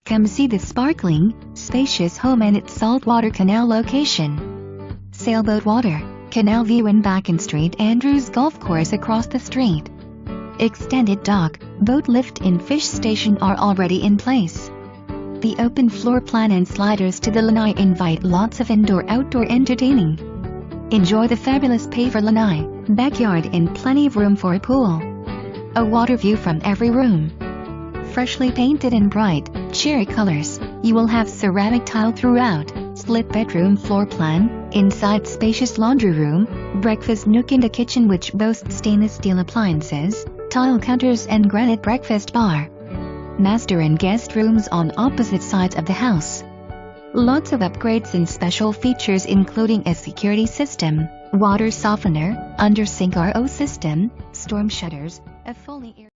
Come see the sparkling, spacious home and its saltwater canal location. Sailboat water, canal view in Backen Street Andrews Golf Course across the street. Extended dock, boat lift and fish station are already in place. The open floor plan and sliders to the lanai invite lots of indoor-outdoor entertaining. Enjoy the fabulous paver lanai, backyard and plenty of room for a pool. A water view from every room. Freshly painted in bright, cheery colors, you will have ceramic tile throughout, split bedroom floor plan, inside spacious laundry room, breakfast nook and a kitchen which boasts stainless steel appliances, tile counters and granite breakfast bar. Master and guest rooms on opposite sides of the house. Lots of upgrades and special features including a security system, water softener, under-sink RO system, storm shutters, a fully